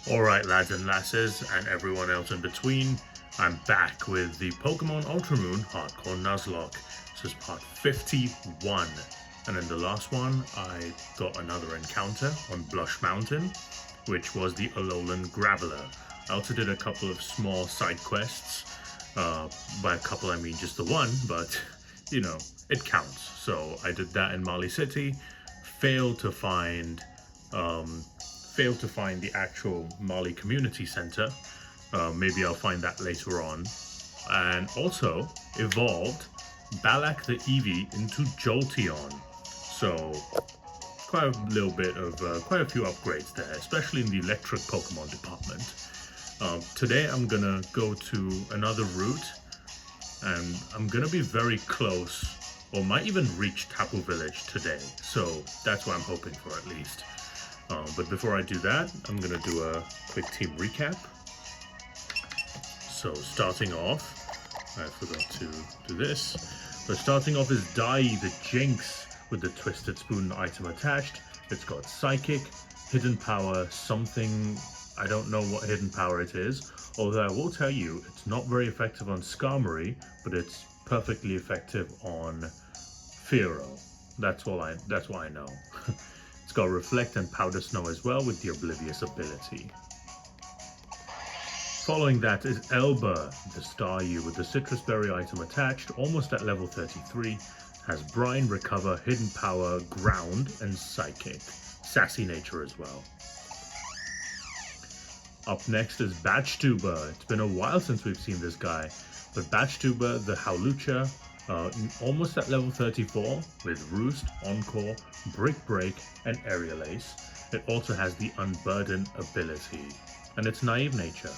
Alright lads and lasses, and everyone else in between, I'm back with the Pokemon Ultramoon Hardcore Nuzlocke. This is part 51, and in the last one I got another encounter on Blush Mountain, which was the Alolan Graveler. I also did a couple of small side quests, by a couple I mean just the one, but you know, it counts. So I did that in Mali City, failed to find the actual Mali Community Center. Maybe I'll find that later on. And also evolved Balak the Eevee into Jolteon. So quite a little bit of, quite a few upgrades there, especially in the electric Pokemon department. Today I'm gonna go to another route, and I'm gonna be very close, or might even reach Tapu Village today. So that's what I'm hoping for at least. But before I do that, I'm gonna do a quick team recap. So starting off, I forgot to do this, but starting off is Dai the Jinx with the Twisted Spoon item attached. It's got Psychic, Hidden Power, something, I don't know what hidden power it is, although I will tell you it's not very effective on Skarmory, but it's perfectly effective on Fearow. That's what I know. It's got Reflect and Powder Snow as well with the Oblivious ability. Following that is Elba, the Staryu with the Citrus Berry item attached, almost at level 33, has Brine, Recover, Hidden Power, Ground, and Psychic. Sassy nature as well. Up next is Batchtuber. It's been a while since we've seen this guy, but Batchtuber, the Howlucha, almost at level 34 with Roost, Encore, Brick Break, and Aerial Ace. It also has the Unburden ability, and its naive nature.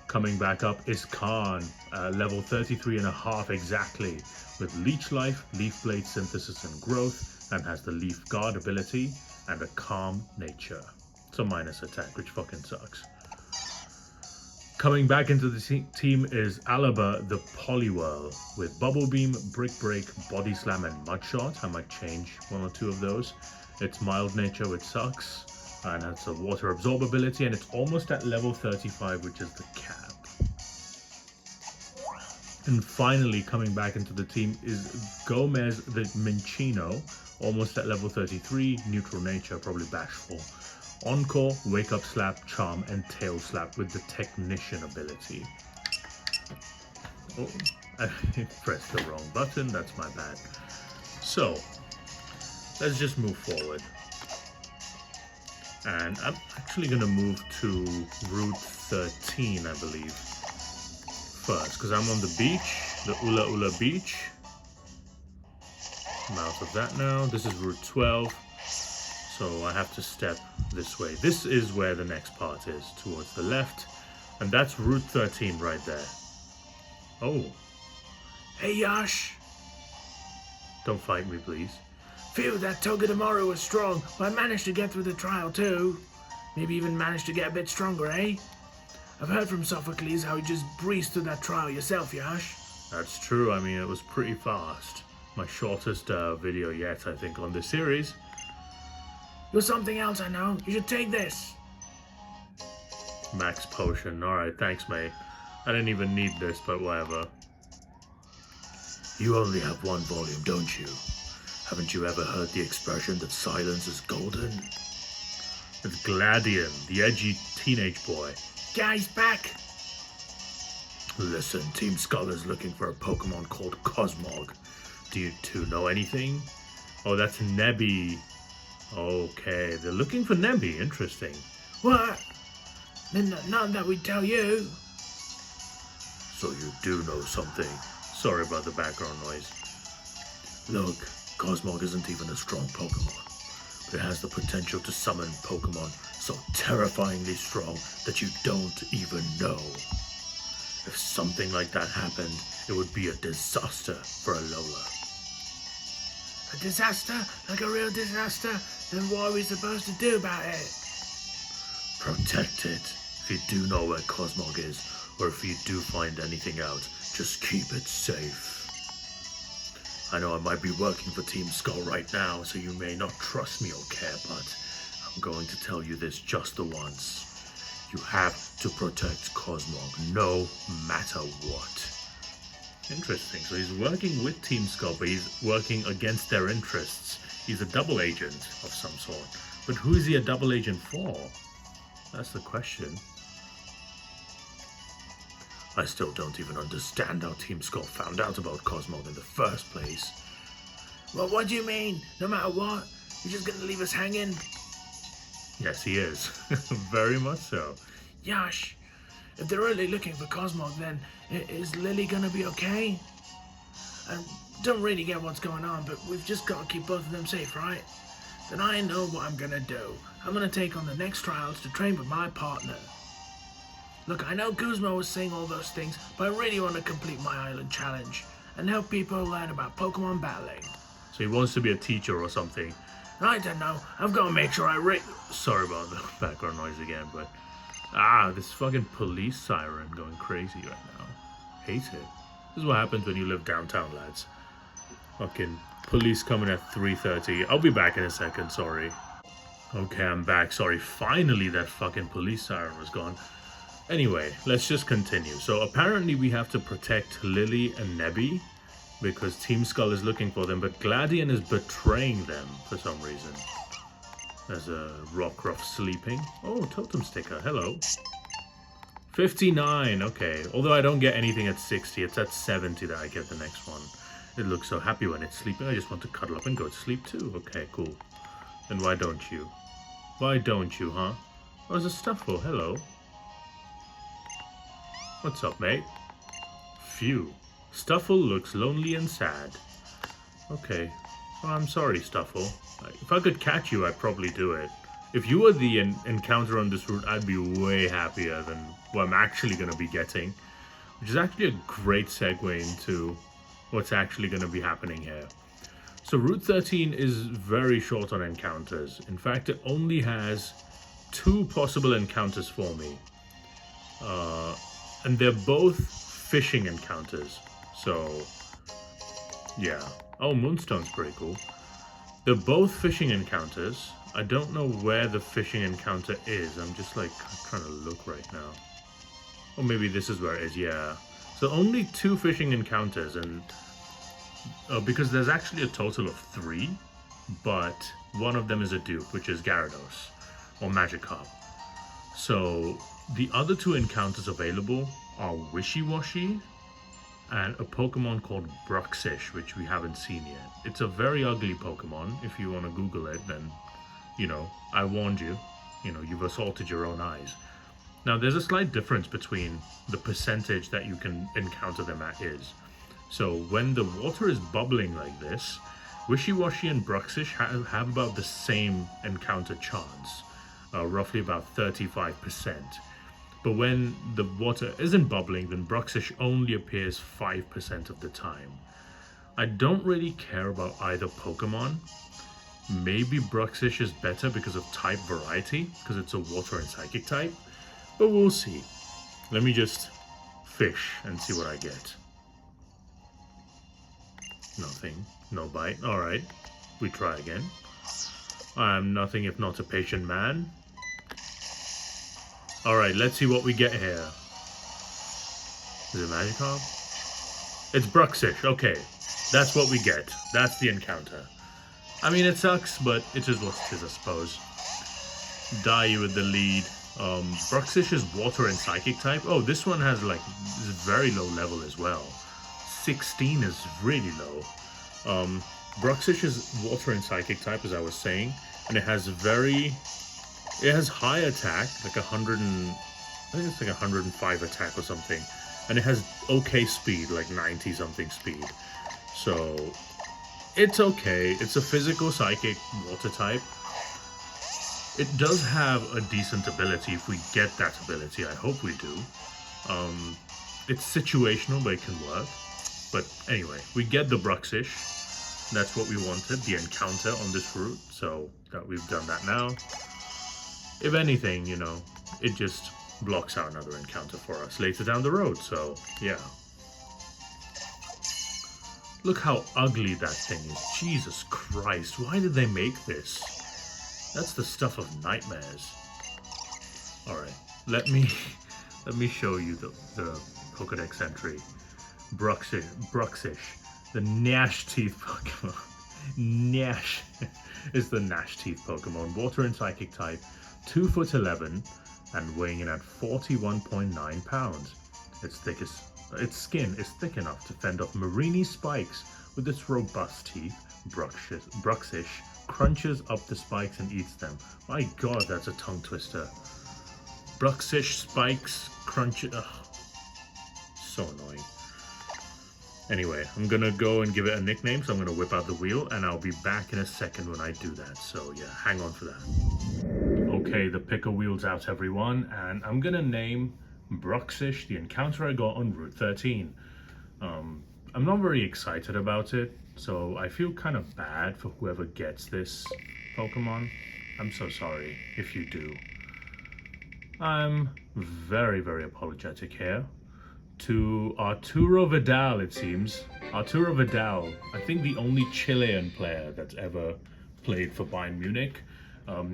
Coming back up is Khan, level 33 and a half exactly, with Leech Life, Leaf Blade Synthesis and Growth, and has the Leaf Guard ability and a Calm nature. It's a minus attack, which fucking sucks. Coming back into the team is Alaba the Poliwhirl with Bubble Beam, Brick Break, Body Slam, and Mud Shot. I might change one or two of those. It's mild nature, which sucks, and it's a water absorb ability, and it's almost at level 35, which is the cap. And finally, coming back into the team is Gomez the Minchino, almost at level 33, neutral nature, probably bashful. Encore, Wake Up Slap, Charm, and Tail Slap with the Technician ability. Oh, I pressed the wrong button, that's my bad. So, let's just move forward. And I'm actually going to move to Route 13, I believe, first, because I'm on the beach, the Ula Ula Beach. I'm out of that now. This is Route 12. So I have to step this way. This is where the next part is, towards the left. And that's Route 13 right there. Oh. Hey Yash! Don't fight me, please. Phew, that Togedemaru was strong, but I managed to get through the trial too. Maybe even managed to get a bit stronger, eh? I've heard from Sophocles how you just breezed through that trial yourself, Yash. That's true, I mean, it was pretty fast. My shortest video yet, I think, on this series. You're something else, I know. You should take this. Max potion. Alright, thanks, mate. I didn't even need this, but whatever. You only have one volume, don't you? Haven't you ever heard the expression that silence is golden? It's Gladion, the edgy teenage boy. Guy's back! Listen, Team Skull is looking for a Pokemon called Cosmog. Do you two know anything? Oh, that's Nebby. Okay, they're looking for Nebby. Interesting. What? None that we tell you. So you do know something. Sorry about the background noise. Look, Cosmog isn't even a strong Pokemon, but it has the potential to summon Pokemon so terrifyingly strong that you don't even know. If something like that happened, it would be a disaster for Alola. A disaster? Like a real disaster? Then what are we supposed to do about it? Protect it. If you do know where Cosmog is, or if you do find anything out, just keep it safe. I know I might be working for Team Skull right now, so you may not trust me or care, but I'm going to tell you this just the once. You have to protect Cosmog no matter what. Interesting. So he's working with Team Skull, but he's working against their interests. He's a double agent of some sort. But who is he a double agent for? That's the question. I still don't even understand how Team Skull found out about Cosmog in the first place. Well, what do you mean? No matter what? You're just gonna leave us hanging? Yes, he is. Very much so. Yash, if they're really looking for Cosmog, then is Lily gonna be okay? I don't really get what's going on, but we've just got to keep both of them safe, right? Then I know what I'm gonna do. I'm gonna take on the next trials to train with my partner. Look, I know Guzmo was saying all those things, but I really want to complete my island challenge and help people learn about Pokemon battling. So he wants to be a teacher or something. I don't know. I've got to make sure Sorry about the background noise again, but... this fucking police siren going crazy right now. Hate it. This is what happens when you live downtown, lads. Fucking police coming at 3:30. I'll be back in a second, sorry. Okay, I'm back. Sorry, finally that fucking police siren was gone. Anyway, let's just continue. So apparently we have to protect Lily and Nebby, because Team Skull is looking for them, but Gladion is betraying them for some reason. There's a Rockruff sleeping. Oh, totem sticker, hello. 59, okay. Although I don't get anything at 60, it's at 70 that I get the next one. It looks so happy when it's sleeping, I just want to cuddle up and go to sleep too. Okay, cool. Then why don't you? Why don't you, huh? Oh, there's a Stuffle, hello. What's up, mate? Phew. Stuffle looks lonely and sad. Okay. Well, I'm sorry, Stuffle. If I could catch you, I'd probably do it. If you were the encounter on this route, I'd be way happier than what I'm actually going to be getting. Which is actually a great segue into what's actually going to be happening here. So Route 13 is very short on encounters. In fact, it only has 2 possible encounters for me. And they're both fishing encounters. So, yeah. Oh, Moonstone's pretty cool. They're both fishing encounters. I don't know where the fishing encounter is. I'm just like trying to look right now. Or maybe this is where it is, yeah. So only 2 fishing encounters, and because there's actually a total of 3, but one of them is a dupe, which is Gyarados, or Magikarp. So the other 2 encounters available are Wishy-Washy and a Pokemon called Bruxish, which we haven't seen yet. It's a very ugly Pokemon. If you want to Google it, then, you know, I warned you. You know, you've assaulted your own eyes. Now, there's a slight difference between the percentage that you can encounter them at is. So, when the water is bubbling like this, Wishy-Washy and Bruxish have about the same encounter chance, roughly about 35%. But when the water isn't bubbling, then Bruxish only appears 5% of the time. I don't really care about either Pokemon. Maybe Bruxish is better because of type variety, because it's a water and psychic type. But we'll see. Let me just fish and see what I get. Nothing. No bite. Alright. We try again. I am nothing if not a patient man. Alright, let's see what we get here. Is it Magikarp? It's Bruxish, okay. That's what we get. That's the encounter. I mean, it sucks, but it is what it is, I suppose. Die with the lead. Bruxish is water and psychic type. Oh, this one has like very low level as well. 16 is really low. Bruxish is water and psychic type, as I was saying, and it has high attack, like 100 and I think it's like 105 attack or something, and it has okay speed, like 90 something speed. So it's okay. It's a physical psychic water type. It does have a decent ability if we get that ability. I hope we do. It's situational, but it can work. But anyway, we get the Bruxish. That's what we wanted, the encounter on this route. So that we've done that now. If anything, you know, it just blocks out another encounter for us later down the road. So yeah. Look how ugly that thing is. Jesus Christ, why did they make this? That's the stuff of nightmares. Alright, let me show you the Pokedex entry. Bruxish, the Gnash Teeth Pokemon. Gnash is the Gnash Teeth Pokemon. Water and Psychic type, 2 foot 11, and weighing in at 41.9 pounds. Its skin is thick enough to fend off Marini spikes. With its robust teeth, Bruxish crunches up the spikes and eats them. My god, that's a tongue twister. Bruxish spikes crunches. So annoying. Anyway, I'm gonna go and give it a nickname, so I'm gonna whip out the wheel, and I'll be back in a second when I do that. So yeah, hang on for that. Okay, the picker wheel's out, everyone, and I'm gonna name Bruxish the encounter I got on Route 13. I'm not very excited about it, so I feel kind of bad for whoever gets this Pokemon. I'm so sorry if you do. I'm very, very apologetic here. To Arturo Vidal, it seems. Arturo Vidal, I think the only Chilean player that's ever played for Bayern Munich.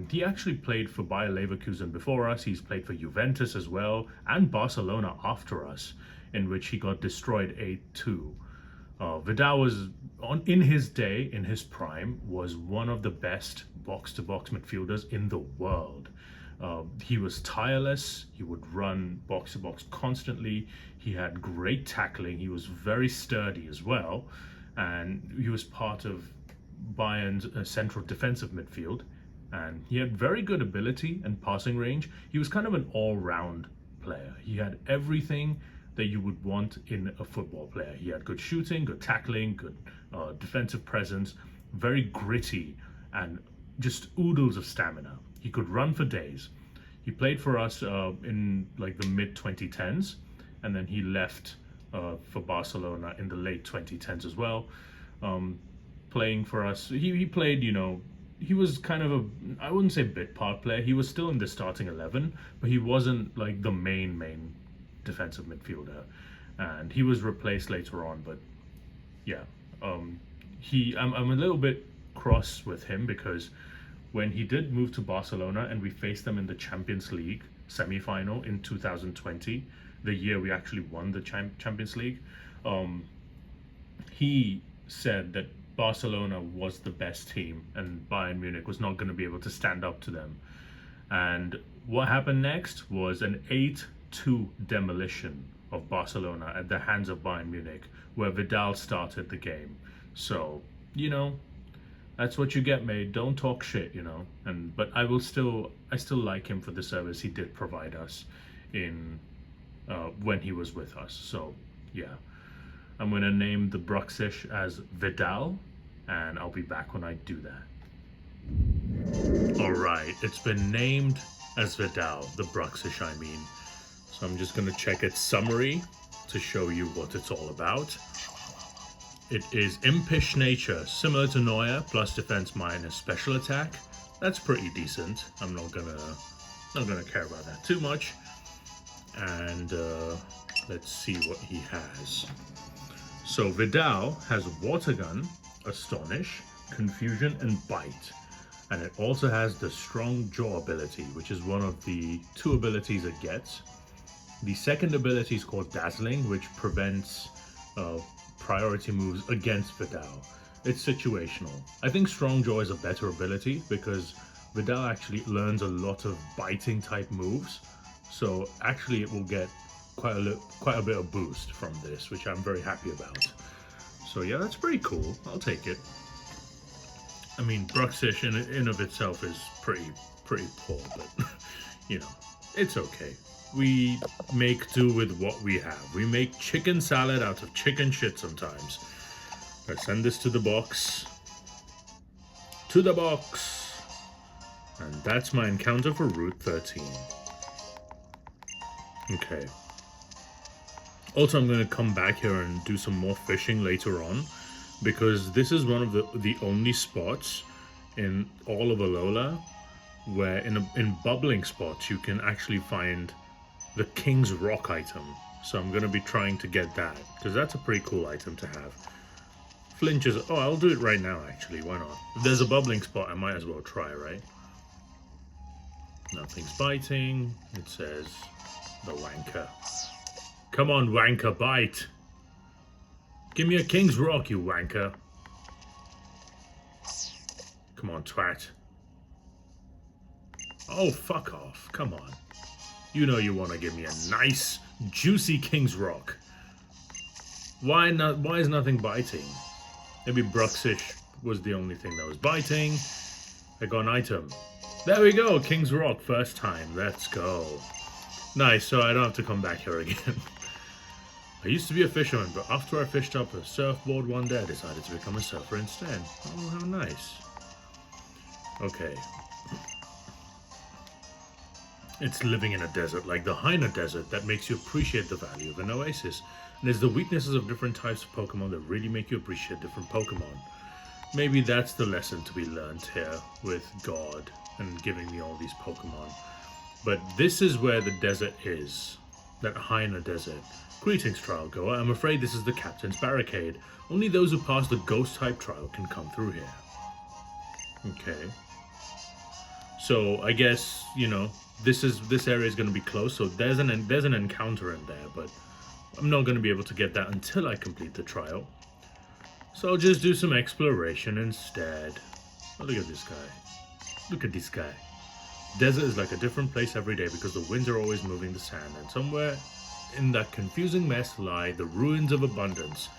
He actually played for Bayer Leverkusen before us. He's played for Juventus as well, and Barcelona after us, in which he got destroyed 8-2. Vidal was, in his day, in his prime, was one of the best box-to-box midfielders in the world. He was tireless. He would run box-to-box constantly. He had great tackling. He was very sturdy as well, and he was part of Bayern's central defensive midfield. And he had very good ability and passing range. He was kind of an all-round player. He had everything that you would want in a football player. He had good shooting, good tackling, good defensive presence, very gritty, and just oodles of stamina. He could run for days. He played for us in like the mid-2010s, and then he left for Barcelona in the late 2010s as well. Playing for us, he played, you know, he was kind of a, I wouldn't say bit part player. He was still in the starting 11, but he wasn't like the main defensive midfielder, and he was replaced later on. But yeah, I'm a little bit cross with him because when he did move to Barcelona and we faced them in the Champions League semi-final in 2020, the year we actually won the Champions League, he said that Barcelona was the best team and Bayern Munich was not going to be able to stand up to them. And what happened next was an 8-2 demolition of Barcelona at the hands of Bayern Munich, where Vidal started the game. So, you know, that's what you get, mate. Don't talk shit, you know. But I still like him for the service he did provide us in when he was with us. So yeah, I'm gonna name the Bruxish as Vidal, and I'll be back when I do that. All right, it's been named as Vidal, the Bruxish, I mean. So I'm just gonna check its summary to show you what it's all about. It is impish nature, similar to Noya, plus defense minus special attack. That's pretty decent. I'm not gonna care about that too much. And let's see what he has. So Vidal has Water Gun, Astonish, Confusion, and Bite. And it also has the Strong Jaw ability, which is one of the 2 abilities it gets. The second ability is called Dazzling, which prevents priority moves against Vidal. It's situational. I think Strong Jaw is a better ability because Vidal actually learns a lot of biting type moves. So actually it will get quite a bit of boost from this, which I'm very happy about. So yeah, that's pretty cool. I'll take it. I mean, Bruxish in of itself is pretty poor, but you know, it's okay. We make do with what we have. We make chicken salad out of chicken shit sometimes. Let's send this to the box. To the box! And that's my encounter for Route 13. Okay. Also, I'm going to come back here and do some more fishing later on, because this is one of the only spots in all of Alola where in bubbling spots you can actually find the King's Rock item. So I'm going to be trying to get that, because that's a pretty cool item to have. Flinch is... Oh, I'll do it right now, actually. Why not? If there's a bubbling spot, I might as well try, right? Nothing's biting. It says the wanker. Come on, wanker, bite. Give me a king's rock, you wanker. Come on, twat. Oh, fuck off. Come on. You know you want to give me a nice, juicy king's rock. Why not? Why is nothing biting? Maybe Bruxish was the only thing that was biting. I got an item. There we go, king's rock, first time. Let's go. Nice, so I don't have to come back here again. I used to be a fisherman, but after I fished up a surfboard one day, I decided to become a surfer instead. Oh, how nice. Okay. It's living in a desert, like the Haina Desert, that makes you appreciate the value of an oasis. And it's the weaknesses of different types of Pokemon that really make you appreciate different Pokemon. Maybe that's the lesson to be learned here with God and giving me all these Pokemon. But this is where the desert is. That Haina Desert. Greetings, trial goer. I'm afraid this is the captain's barricade. Only those who pass the ghost-type trial can come through here. Okay. So, I guess, you know, this area is going to be closed, so there's an encounter in there, but I'm not going to be able to get that until I complete the trial. So I'll just do some exploration instead. Oh, look at this guy. Look at this guy. Desert is like a different place every day because the winds are always moving the sand, and somewhere in that confusing mess lie the ruins of abundance.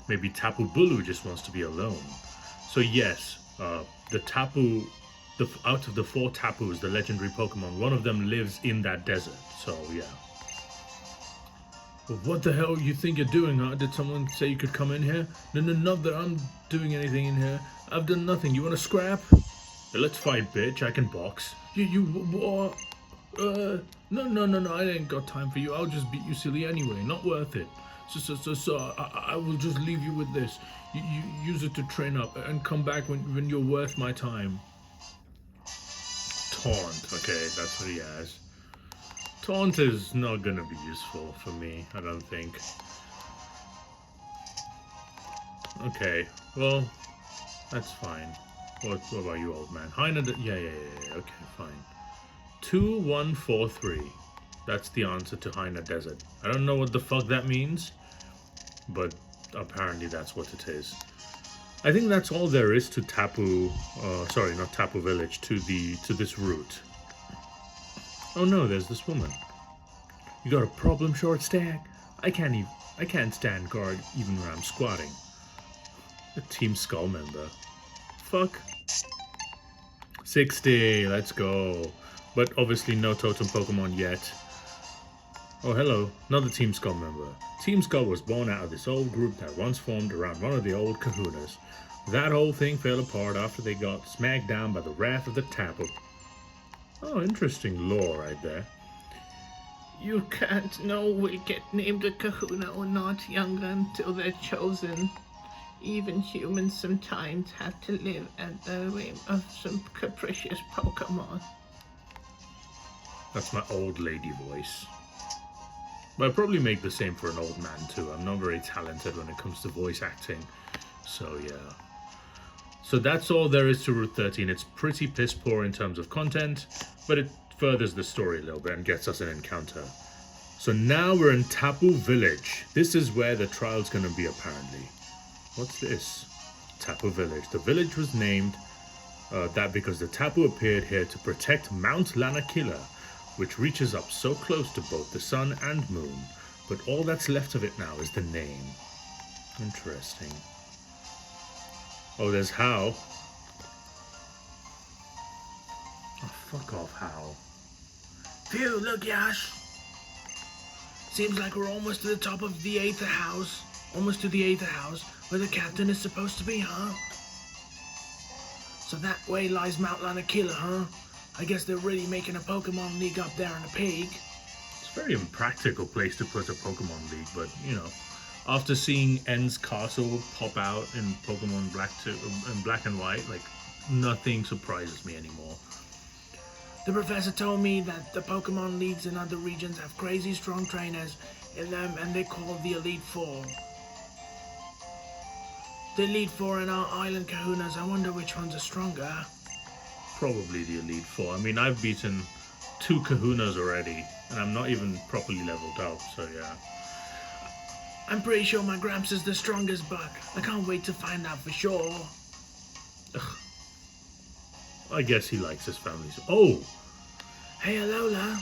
Maybe Tapu Bulu just wants to be alone. So yes, the Tapu, out of the 4 Tapus, the legendary Pokemon, one of them lives in that desert. So yeah. But what the hell you think you're doing, huh? Did someone say you could come in here? No, not that I'm doing anything in here. I've done nothing. You want to scrap? Let's fight, bitch. I can box. What? No, I ain't got time for you. I'll just beat you silly anyway. Not worth it. So I will just leave you with this. You use it to train up and come back when you're worth my time. Taunt. Okay, that's what he has. Taunt is not gonna be useful for me, I don't think. Okay, well, that's fine. What about you, old man? Haina, yeah, okay, fine. 2143. That's the answer to Haina Desert. I don't know what the fuck that means, but apparently that's what it is. I think that's all there is to Tapu, sorry, not Tapu Village, to this route. Oh no, there's this woman. You got a problem, short stack? I can't stand guard even when I'm squatting. A Team Skull member. Fuck. 60, let's go. But obviously no totem Pokemon yet. Oh hello, another Team Skull member. Team Skull was born out of this old group that once formed around one of the old kahunas. That whole thing fell apart after they got smacked down by the wrath of the Tapu. Oh, interesting lore right there. You can't know will get named a kahuna or not younger until they're chosen. Even humans sometimes have to live at the whim of some capricious Pokemon. That's my old lady voice. But I'd probably make the same for an old man too. I'm not very talented when it comes to voice acting. So yeah. So that's all there is to Route 13. It's pretty piss poor in terms of content, but it furthers the story a little bit and gets us an encounter. So now we're in Tapu Village. This is where the trial's gonna be apparently. What's this? Tapu Village. The village was named that because the Tapu appeared here to protect Mount Lanakila, which reaches up so close to both the sun and moon. But all that's left of it now is the name. Interesting. Oh, there's Hau. Oh, fuck off, Hau. Phew, look, Yash. Seems like we're almost to the top of the 8th house. Almost to the 8th house, where the captain is supposed to be, huh? So that way lies Mount Lanakila, huh? I guess they're really making a Pokemon League up there in a pig. It's a very impractical place to put a Pokemon League, but, you know, after seeing N's castle pop out in Pokemon Black and White, like, nothing surprises me anymore. The professor told me that the Pokemon Leagues in other regions have crazy strong trainers in them, and they're called the Elite Four. The Elite Four in our island kahunas, I wonder which ones are stronger. Probably the Elite Four. I mean, I've beaten 2 kahunas already, and I'm not even properly leveled up, so yeah. I'm pretty sure my Gramps is the strongest buck. I can't wait to find out for sure. Ugh. I guess he likes his family. Oh! Hey, Alola.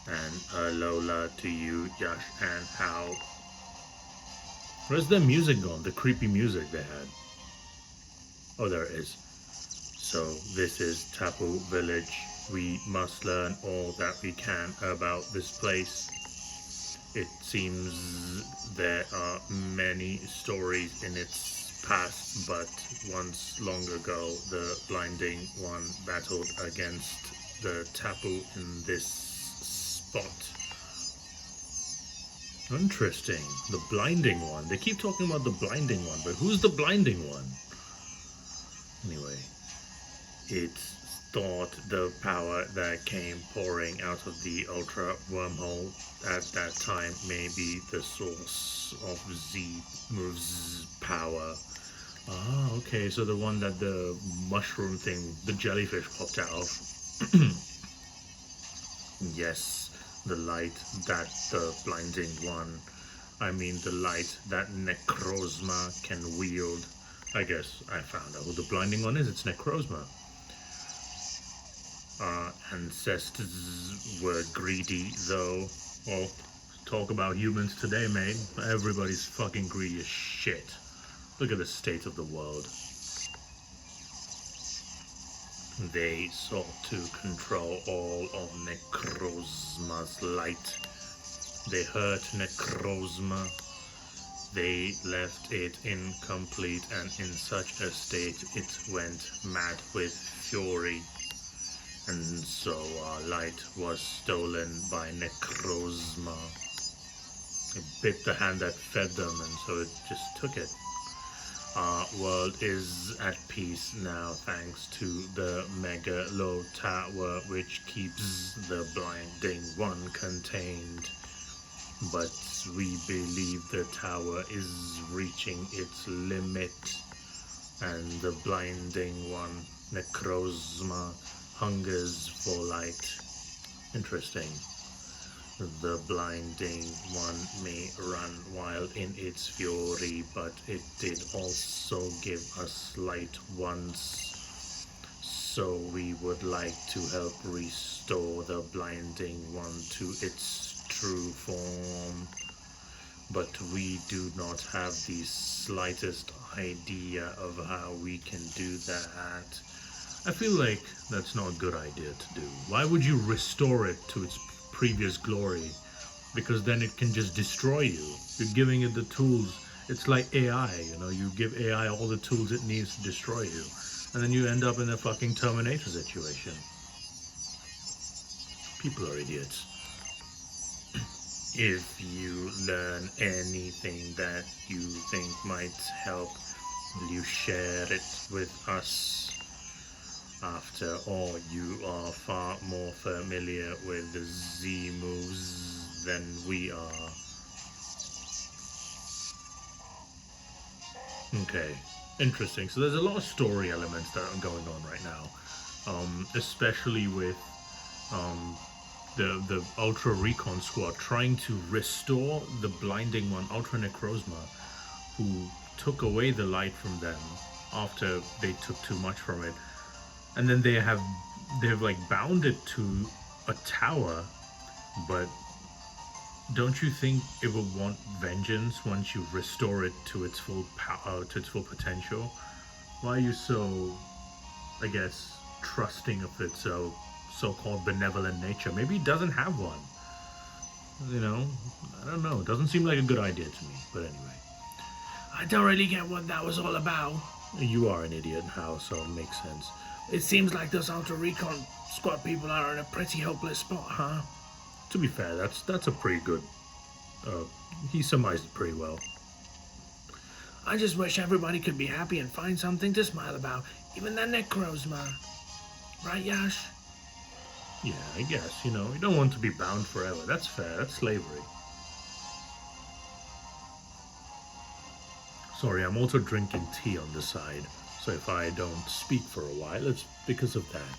And Alola to you, Yash and Hau. Where's their music gone? The creepy music they had. Oh, there it is. So, this is Tapu Village. We must learn all that we can about this place. It seems there are many stories in its past, but once long ago, the Blinding One battled against the Tapu in this spot. Interesting. The Blinding One. They keep talking about the Blinding One, but who's the Blinding One? Anyway, it's thought the power that came pouring out of the Ultra Wormhole at that time may be the source of Z-Move's power. Ah, okay, so the one that the mushroom thing, the jellyfish popped out of. Yes, the light that the Blinding One, I mean the light that Necrozma can wield. I guess I found out who the Blinding One is. It's Necrozma. Our ancestors were greedy, though. Well, talk about humans today, mate. Everybody's fucking greedy as shit. Look at the state of the world. They sought to control all of Necrozma's light. They hurt Necrozma. They left it incomplete, and in such a state it went mad with fury. And so our light was stolen by Necrozma. It bit the hand that fed them, and so it just took it. Our world is at peace now thanks to the Megalo Tower, which keeps the Blinding One contained. But we believe the tower is reaching its limit, and the Blinding One, Necrozma, hungers for light. Interesting. The Blinding One may run wild in its fury, but it did also give us light once. So we would like to help restore the Blinding One to its true form. But we do not have the slightest idea of how we can do that. I feel like that's not a good idea to do. Why would you restore it to its previous glory? Because then it can just destroy you. You're giving it the tools. It's like AI, you know, you give AI all the tools it needs to destroy you. And then you end up in a fucking Terminator situation. People are idiots. If you learn anything that you think might help, will you share it with us? After all, you are far more familiar with the Z-moves than we are. Okay, interesting. So there's a lot of story elements that are going on right now, especially with the Ultra Recon squad trying to restore the Blinding One, Ultra Necrozma, who took away the light from them after they took too much from it. And then they've like bound it to a tower, but don't you think it will want vengeance once you restore it to its full power, to its full potential? Why are you so, I guess, trusting of its so-called benevolent nature? Maybe it doesn't have one. You know, I don't know. It doesn't seem like a good idea to me. But anyway, I don't really get what that was all about. You are an idiot, Hau, so it makes sense. It seems like those Ultra Recon squad people are in a pretty hopeless spot, huh? To be fair, that's a pretty good. He summarized it pretty well. I just wish everybody could be happy and find something to smile about, even that Necrozma. Right, Yash? Yeah, I guess, you know, you don't want to be bound forever. That's fair, that's slavery. Sorry, I'm also drinking tea on the side, so if I don't speak for a while, it's because of that.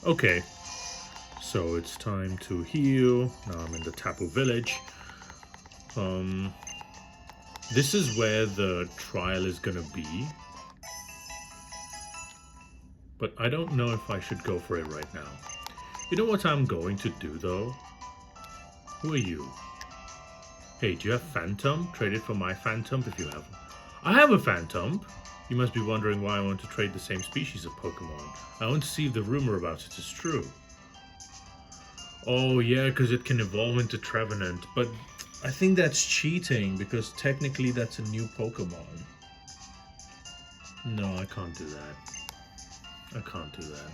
Okay, so it's time to heal. Now I'm in the Tapu village. This is where the trial is gonna be. But I don't know if I should go for it right now. You know what I'm going to do though? Who are you? Hey, do you have Phantom? Trade it for my Phantom if you have. I have a Phantom! You must be wondering why I want to trade the same species of Pokemon. I want to see if the rumor about it is true. Oh yeah, because it can evolve into Trevenant, but I think that's cheating because technically that's a new Pokemon. No, I can't do that. I can't do that.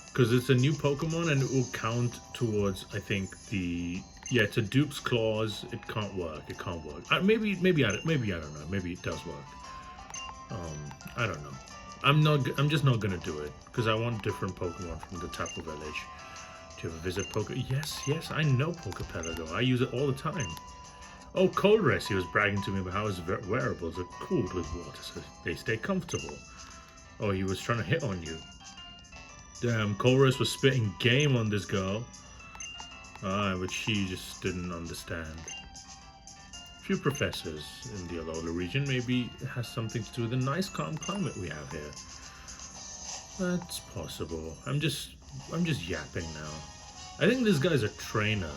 Because it's a new Pokemon and it will count towards, I think, the... Yeah, it's a dupe's clause. It can't work. It can't work. Maybe I don't know. Maybe it does work. I don't know. I'm just not gonna do it because I want different Pokemon from the Tapu village. Do you ever visit Yes, I know Pokepelago. I use it all the time. Oh, Colress, he was bragging to me about how his wearables are cooled with water so they stay comfortable. Oh, he was trying to hit on you. Damn, Colress was spitting game on this girl. But she just didn't understand. Few professors in the Alola region. Maybe it has something to do with the nice calm climate we have here. That's possible. I'm just yapping now. I think this guy's a trainer.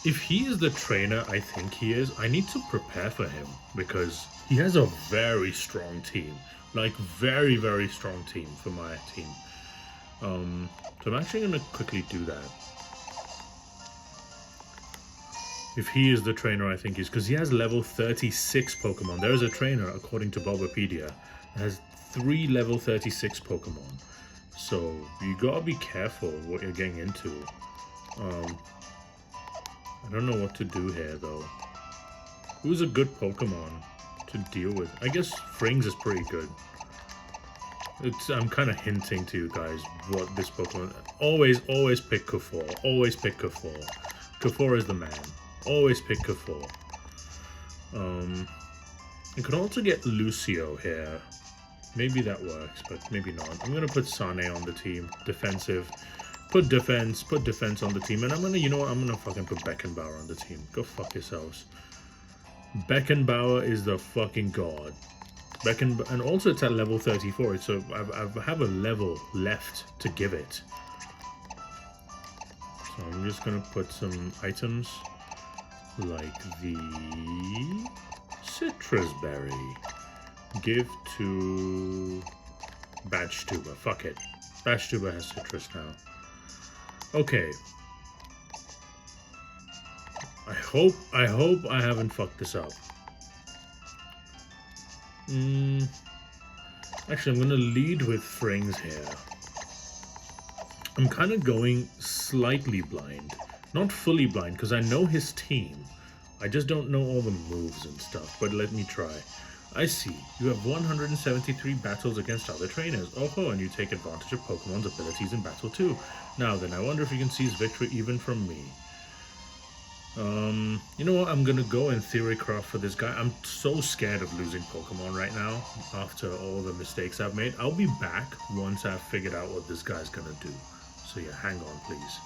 If he is the trainer I think he is, I need to prepare for him because he has a very strong team. Like very, very strong team for my team. So I'm actually gonna quickly do that. If he is the trainer I think he is, because he has level 36 Pokemon. There is a trainer, according to Bulbapedia, that has 3 level 36 Pokemon. So you gotta be careful what you're getting into. I don't know what to do here though. Who's a good Pokemon to deal with? I guess Frings is pretty good. I'm kind of hinting to you guys what this Pokemon... Always pick Kufor. Always pick Kufor. Kufor is the man. Always pick Kufor. You could also get Lucio here. Maybe that works, but maybe not. I'm going to put Sane on the team. Defensive. Put defense on the team. And I'm going to, you know what? I'm going to fucking put Beckenbauer on the team. Go fuck yourselves. Beckenbauer is the fucking god. And also it's at level 34, so I have a level left to give it. So I'm just gonna put some items like the citrus berry. Give to Badgetuber. Fuck it. Badgetuber has citrus now. Okay. I hope I haven't fucked this up. Actually, I'm gonna lead with Frings here. I'm kind of going slightly blind. Not fully blind, because I know his team. I just don't know all the moves and stuff, but let me try. I see. You have 173 battles against other trainers. Oh, and you take advantage of Pokemon's abilities in battle too. Now then, I wonder if you can seize victory even from me. You know what? I'm gonna go in Theory Craft for this guy. I'm so scared of losing Pokemon right now after all the mistakes I've made. I'll be back once I've figured out what this guy's gonna do. So yeah, hang on, please.